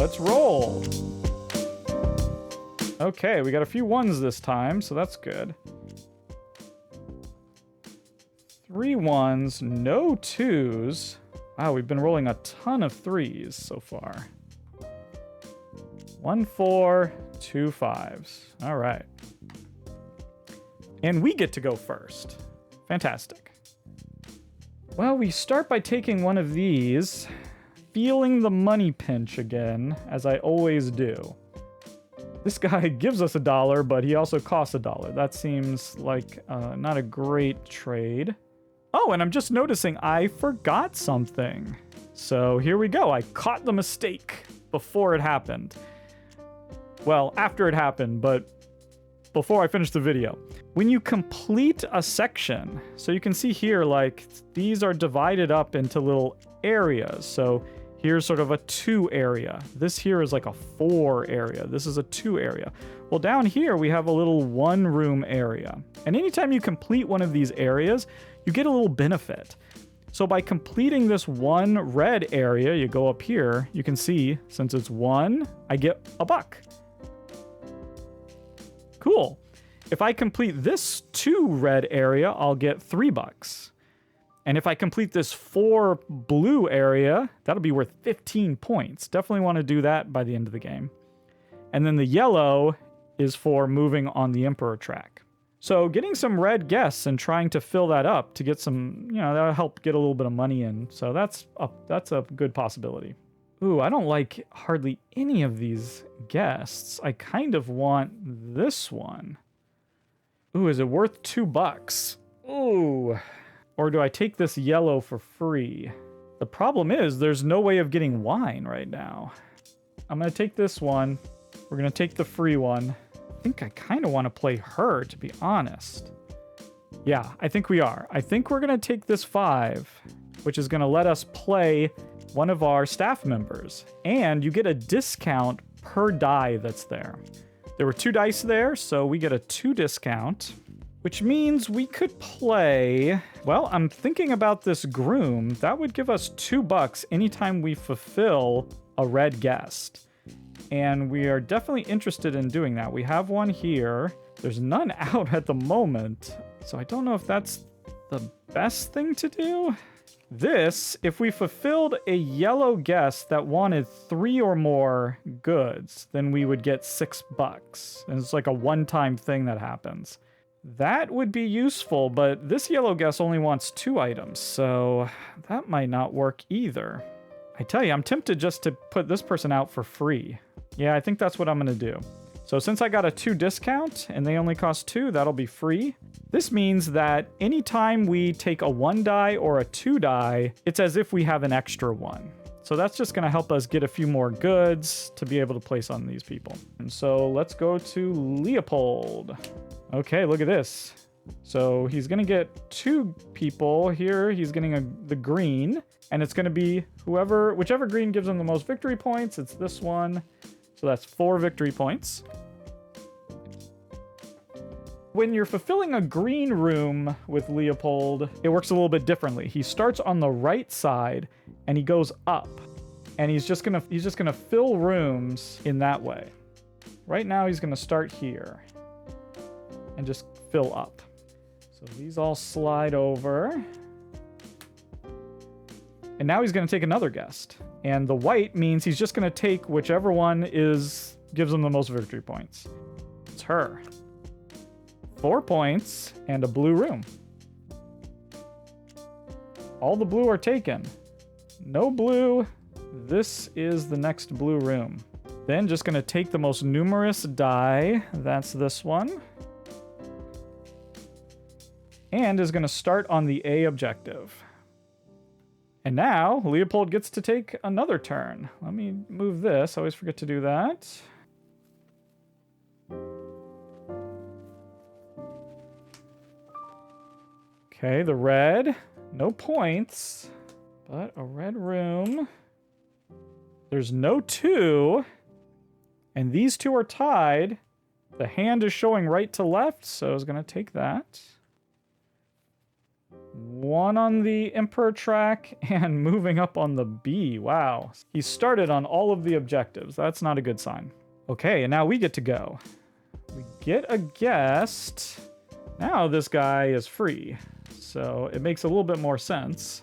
Let's roll. Okay, we got a few ones this time, so that's good. 3 ones, no 2s. Wow, we've been rolling a ton of 3s so far. 1 4, 2 5s. All right. And we get to go first. Fantastic. Well, we start by taking one of these, feeling the money pinch again, as I always do. This guy gives us $1, but he also costs $1. That seems like not a great trade. Oh, and I'm just noticing I forgot something. So here we go. I caught the mistake before it happened. Well, after it happened, but before I finished the video. When you complete a section, so you can see here, like, these are divided up into little areas. So here's sort of a 2 area. This here is like a 4 area. This is a 2 area. Well, down here we have a little 1 room area. And anytime you complete one of these areas, you get a little benefit. So by completing this 1 red area, you go up here, you can see, since it's 1, I get $1. Cool. If I complete this 2 red area, I'll get $3. And if I complete this 4 blue area, that'll be worth 15 points. Definitely want to do that by the end of the game. And then the yellow is for moving on the Emperor track. So getting some red guests and trying to fill that up to get some, that'll help get a little bit of money in. So that's a good possibility. Ooh, I don't like hardly any of these guests. I kind of want this one. Ooh, is it worth $2? Ooh. Or do I take this yellow for free? The problem is there's no way of getting wine right now. I'm going to take this one. We're going to take the free one. I think I kind of want to play her, to be honest. Yeah, I think we are. I think we're going to take this 5, which is going to let us play one of our staff members. And you get a discount per die that's there. There were 2 dice there, so we get a 2 discount, which means we could play... Well, I'm thinking about this groom. That would give us $2 anytime we fulfill a red guest. And we are definitely interested in doing that. We have one here. There's none out at the moment, so I don't know if that's the best thing to do. This, if we fulfilled a yellow guest that wanted 3 or more goods, then we would get $6. And it's like a one-time thing that happens. That would be useful, but this yellow guest only wants 2 items, so that might not work either. I tell you, I'm tempted just to put this person out for free. Yeah, I think that's what I'm going to do. So since I got a 2 discount and they only cost 2, that'll be free. This means that anytime we take a 1 die or a 2 die, it's as if we have an extra 1. So that's just going to help us get a few more goods to be able to place on these people. And so let's go to Leopold. Okay, look at this. So he's going to get 2 people here. He's getting the green, and it's going to be whichever green gives him the most victory points. It's this one. So that's 4 victory points. When you're fulfilling a green room with Leopold, it works a little bit differently. He starts on the right side and he goes up, and he's just gonna fill rooms in that way. Right now he's gonna start here and just fill up. So these all slide over. And now he's going to take another guest. And the white means he's just going to take whichever one gives him the most victory points. It's her. 4 points and a blue room. All the blue are taken. No blue. This is the next blue room. Then just going to take the most numerous die. That's this one. And is going to start on the A objective. And now, Leopold gets to take another turn. Let me move this. I always forget to do that. Okay, the red. No points, but a red room. There's no 2. And these 2 are tied. The hand is showing right to left, so I was going to take that. 1 on the Emperor track and moving up on the B. Wow. He started on all of the objectives. That's not a good sign. Okay, and now we get to go. We get a guest. Now this guy is free. So it makes a little bit more sense.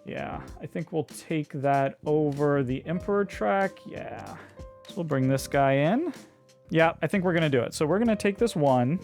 Yeah, I think we'll take that over the Emperor track. Yeah. So we'll bring this guy in. Yeah, I think we're going to do it. So we're going to take this 1.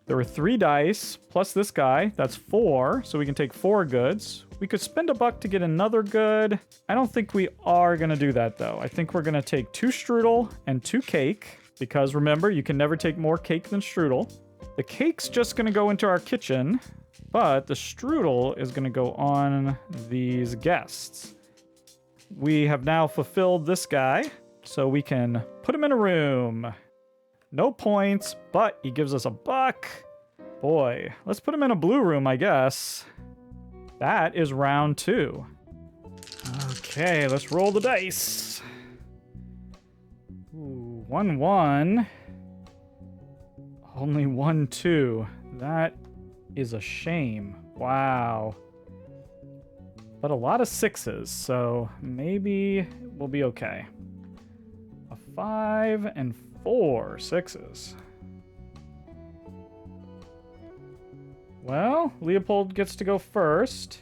There were 3 dice plus this guy. That's 4. So we can take 4 goods. We could spend $1 to get another good. I don't think we are going to do that, though. I think we're going to take 2 strudel and 2 cake. Because remember, you can never take more cake than strudel. The cake's just going to go into our kitchen. But the strudel is going to go on these guests. We have now fulfilled this guy. So we can put him in a room. No points, but he gives us $1. Boy, let's put him in a blue room, I guess. That is round 2. Okay, let's roll the dice. Ooh, 1, 1. Only 1, 2. That is a shame. Wow. But a lot of 6s, so maybe we'll be okay. A 5 and 4 6s. Well, Leopold gets to go first.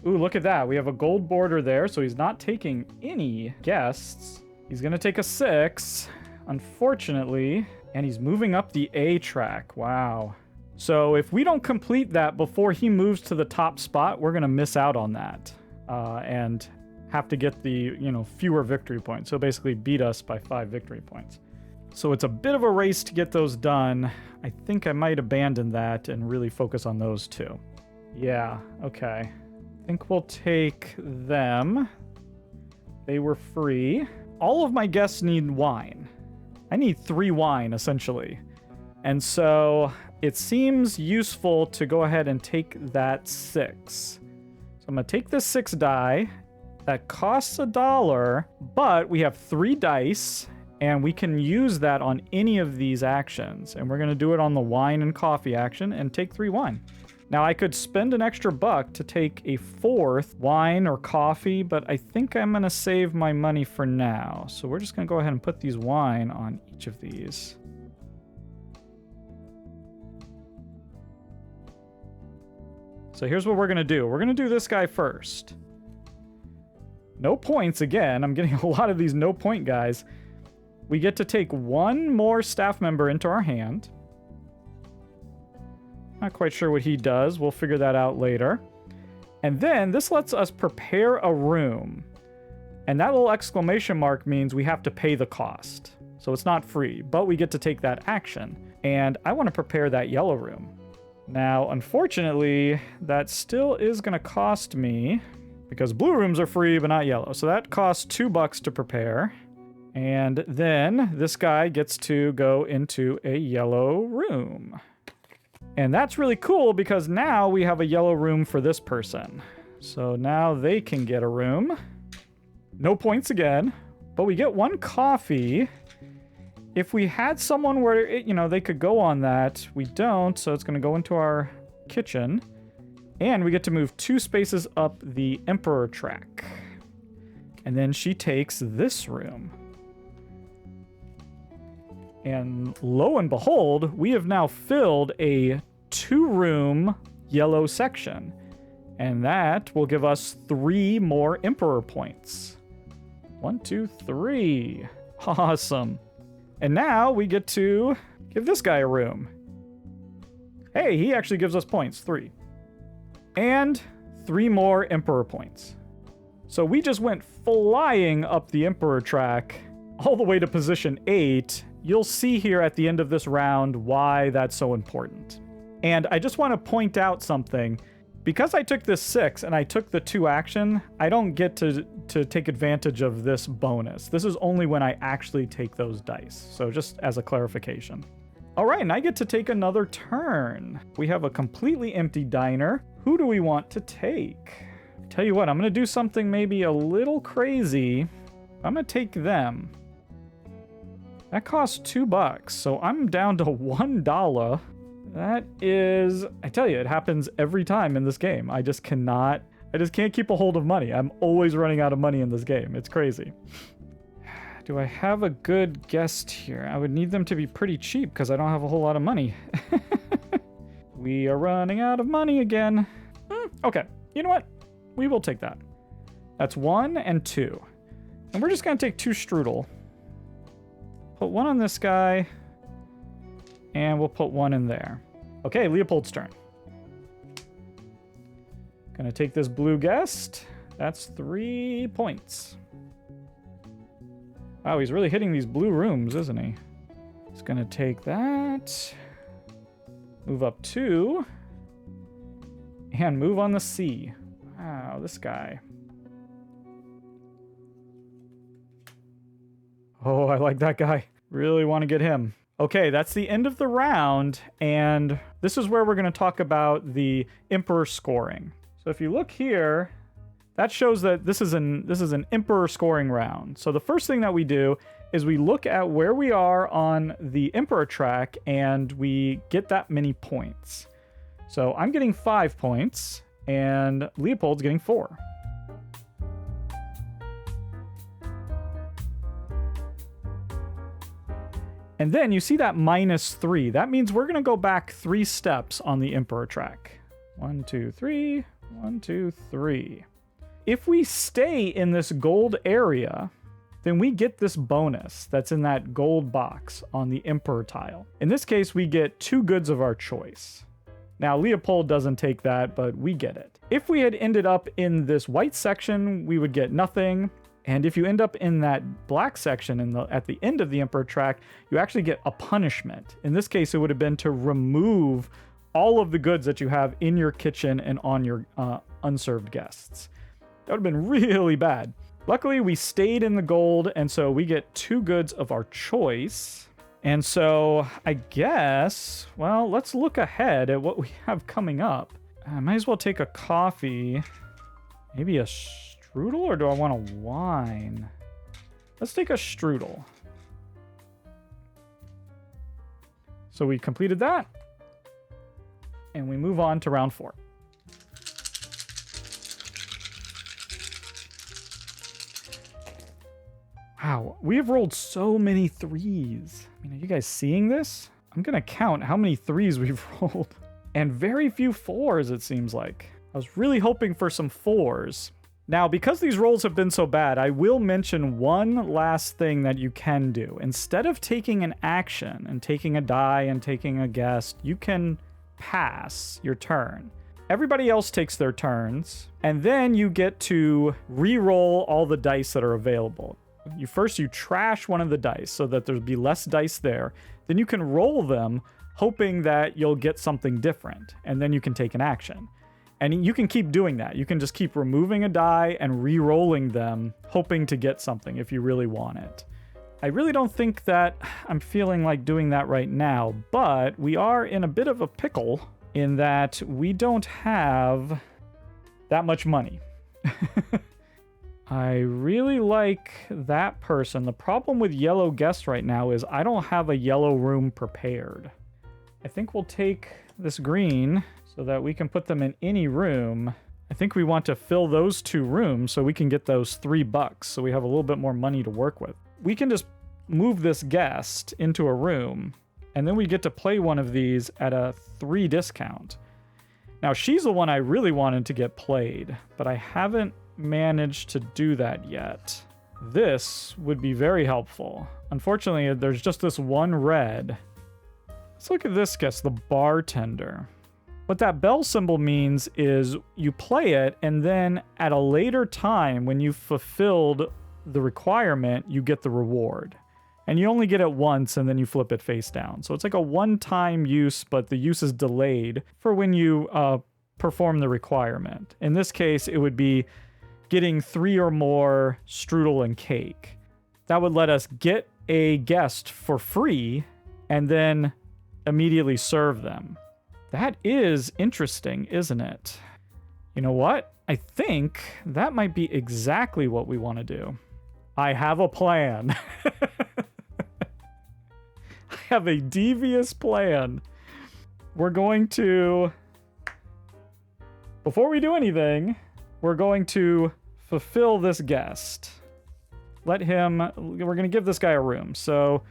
Ooh, look at that. We have a gold border there, so he's not taking any guests. He's going to take a 6, unfortunately, and he's moving up the A track. Wow. So if we don't complete that before he moves to the top spot, we're going to miss out on that and have to get the, fewer victory points. So basically beat us by 5 victory points. So it's a bit of a race to get those done. I think I might abandon that and really focus on those 2. Yeah, okay. I think we'll take them. They were free. All of my guests need wine. I need 3 wine, essentially. And so it seems useful to go ahead and take that 6. So I'm going to take this 6 die. That costs $1, but we have 3 dice. And we can use that on any of these actions. And we're going to do it on the wine and coffee action and take 3 wine. Now, I could spend an extra $1 to take a 4th wine or coffee, but I think I'm going to save my money for now. So we're just going to go ahead and put these wine on each of these. So here's what we're going to do. We're going to do this guy first. No points again. I'm getting a lot of these no point guys. We get to take 1 more staff member into our hand. Not quite sure what he does. We'll figure that out later. And then this lets us prepare a room. And that little exclamation mark means we have to pay the cost. So it's not free, but we get to take that action. And I want to prepare that yellow room. Now, unfortunately, that still is going to cost me because blue rooms are free, but not yellow. So that costs $2 to prepare. And then this guy gets to go into a yellow room. And that's really cool because now we have a yellow room for this person. So now they can get a room. No points again, but we get 1 coffee. If we had someone where, they could go on that, we don't, so it's going to go into our kitchen. And we get to move 2 spaces up the Emperor track. And then she takes this room. And lo and behold, we have now filled a 2-room yellow section. And that will give us 3 more Emperor points. 1, 2, 3. Awesome. And now we get to give this guy a room. Hey, he actually gives us points, 3. And 3 more Emperor points. So we just went flying up the Emperor track all the way to position 8. You'll see here at the end of this round why that's so important. And I just want to point out something. Because I took this 6 and I took the 2 action, I don't get to take advantage of this bonus. This is only when I actually take those dice. So just as a clarification. All right, and I get to take another turn. We have a completely empty diner. Who do we want to take? Tell you what, I'm going to do something maybe a little crazy. I'm going to take them. That costs $2, so I'm down to $1. That is, I tell you, it happens every time in this game. I just can't keep a hold of money. I'm always running out of money in this game. It's crazy. Do I have a good guest here? I would need them to be pretty cheap because I don't have a whole lot of money. We are running out of money again. Okay, you know what? We will take that. That's 1 and 2. And we're just going to take 2 strudel. Put 1 on this guy. And we'll put 1 in there. Okay, Leopold's turn. Gonna take this blue guest. That's 3 points. Wow, he's really hitting these blue rooms, isn't he? He's gonna take that. Move up 2. And move on the C. Wow, this guy. Oh, I like that guy. Really want to get him. Okay, that's the end of the round, and this is where we're going to talk about the Emperor scoring. So if you look here, that shows that this is an Emperor scoring round. So the first thing that we do is we look at where we are on the Emperor track, and we get that many points. So I'm getting 5 points, and Leopold's getting 4. And then you see that -3. That means we're going to go back 3 steps on the Emperor track. 1, 2, 3. 1, 2, 3. If we stay in this gold area, then we get this bonus that's in that gold box on the Emperor tile. In this case, we get 2 goods of our choice. Now, Leopold doesn't take that, but we get it. If we had ended up in this white section, we would get nothing. And if you end up in that black section at the end of the Emperor track, you actually get a punishment. In this case, it would have been to remove all of the goods that you have in your kitchen and on your unserved guests. That would have been really bad. Luckily, we stayed in the gold, and so we get 2 goods of our choice. And so I guess, well, let's look ahead at what we have coming up. I might as well take a coffee, maybe a strudel, or do I want a wine? Let's take a strudel. So we completed that. And we move on to round 4. Wow, we have rolled so many 3s. I mean, are you guys seeing this? I'm going to count how many 3s we've rolled. And very few 4s, it seems like. I was really hoping for some 4s. Now, because these rolls have been so bad, I will mention one last thing that you can do. Instead of taking an action and taking a die and taking a guest, you can pass your turn. Everybody else takes their turns, and then you get to re-roll all the dice that are available. You trash one of the dice so that there'll be less dice there. Then you can roll them, hoping that you'll get something different, and then you can take an action. And you can keep doing that. You can just keep removing a die and re-rolling them, hoping to get something if you really want it. I really don't think that I'm feeling like doing that right now, but we are in a bit of a pickle in that we don't have that much money. I really like that person. The problem with yellow guests right now is I don't have a yellow room prepared. I think we'll take this green so that we can put them in any room. I think we want to fill those 2 rooms so we can get those $3, so we have a little bit more money to work with. We can just move this guest into a room, and then we get to play one of these at a 3 discount. Now, she's the one I really wanted to get played, but I haven't managed to do that yet. This would be very helpful. Unfortunately, there's just this 1 red. Let's look at this guest, the bartender. What that bell symbol means is you play it, and then at a later time, when you've fulfilled the requirement, you get the reward. And you only get it once, and then you flip it face down. So it's like a one-time use, but the use is delayed for when you perform the requirement. In this case, it would be getting 3 or more strudel and cake. That would let us get a guest for free, and then immediately serve them. That is interesting, isn't it? You know what? I think that might be exactly what we want to do. I have a plan. I have a devious plan. we're going to, before we do anything, we're going to fulfill this guest. Let him, we're going to give this guy a room. So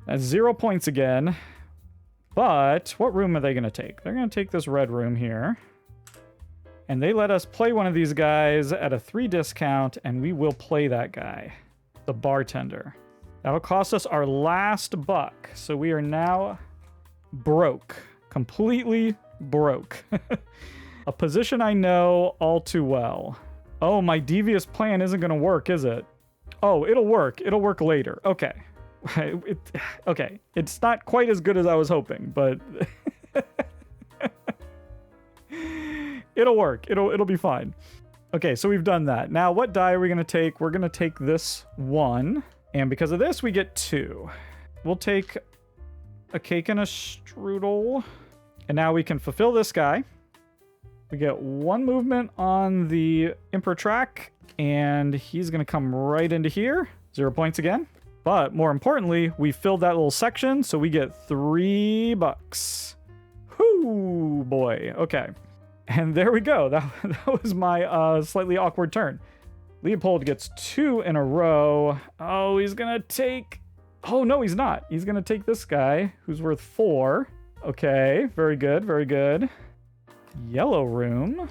that's 0 points again. But what room are they going to take? They're going to take this red room here. And they let us play one of these guys at a 3 discount, and we will play that guy, the bartender. That'll cost us our last buck. So we are now broke. Completely broke. A position I know all too well. Oh, my devious plan isn't going to work, is it? Oh, it'll work. It'll work later. Okay. Okay. It's not quite as good as I was hoping, but it'll work. It'll be fine. Okay, so we've done that. Now, what die are we going to take? We're going to take this 1. And because of this, we get 2. We'll take a cake and a strudel. And now we can fulfill this guy. We get 1 movement on the Emperor track, and he's going to come right into here. 0 points again. But more importantly, we filled that little section, so we get 3 bucks. Whoo, boy. Okay. And there we go. That was my slightly awkward turn. Leopold gets 2 in a row. Oh, he's going to take... Oh, no, he's not. He's going to take this guy, who's worth 4. Okay, very good, very good. Yellow room.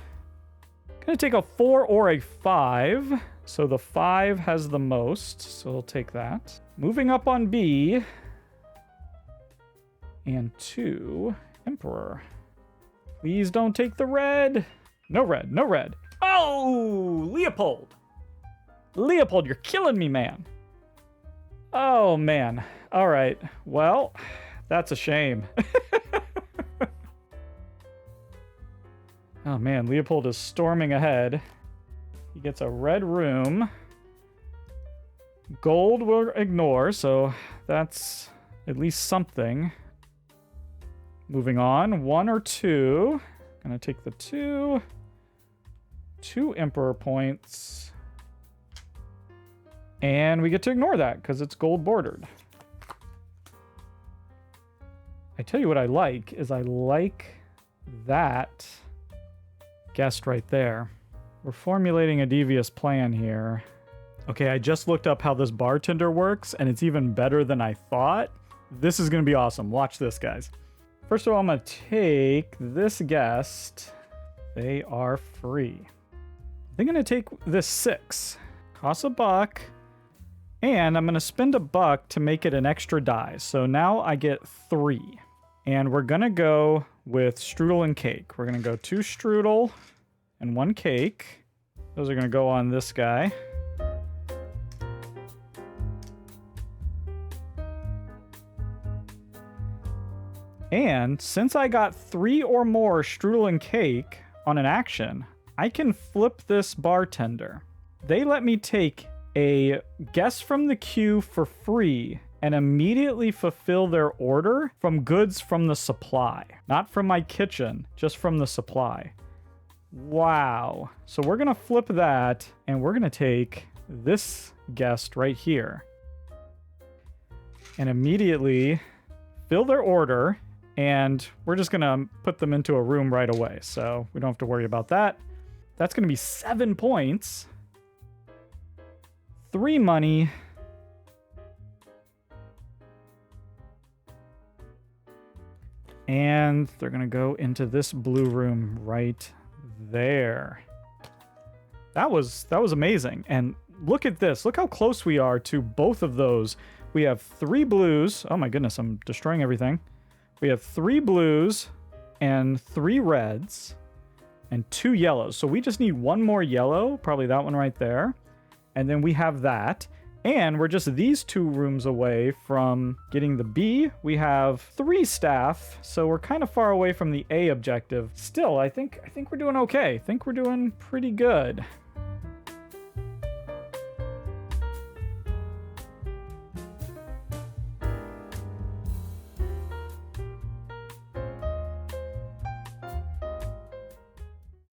Gonna take a 4 or a 5. So the 5 has the most, so we'll take that. Moving up on B. And 2, Emperor. Please don't take the red. No red, no red. Oh, Leopold. Leopold, you're killing me, man. Oh, man. All right, well, that's a shame. Oh man, Leopold is storming ahead. He gets a red room. Gold we'll ignore, so that's at least something. Moving on, 1 or 2. Gonna take the 2. 2 Emperor points. And we get to ignore that because it's gold bordered. I tell you what I like is I like that guest right there. We're formulating a devious plan here. Okay, I just looked up how this bartender works, and it's even better than I thought. This is going to be awesome. Watch this, guys. First of all, I'm going to take this guest. They are free. I'm going to take this 6. Costs a buck. And I'm going to spend a buck to make it an extra die. So now I get 3. And we're going to go with strudel and cake. We're going to go 2 strudel and 1 cake. Those are going to go on this guy. And since I got 3 or more strudel and cake on an action, I can flip this bartender. They let me take a guest from the queue for free and immediately fulfill their order from goods from the supply. Not from my kitchen, just from the supply. Wow. So we're going to flip that, and we're going to take this guest right here. And immediately fill their order, and we're just going to put them into a room right away. So we don't have to worry about that. That's going to be 7 points. 3 money. And they're going to go into this blue room right there. That was amazing. And look at this. Look how close we are to both of those. We have 3 blues. Oh my goodness, I'm destroying everything. We have 3 blues and 3 reds and 2 yellows. So we just need 1 more yellow, probably that one right there. And then we have that. And we're just these 2 rooms away from getting the B. We have 3 staff, so we're kind of far away from the A objective. Still, I think we're doing okay. I think we're doing pretty good.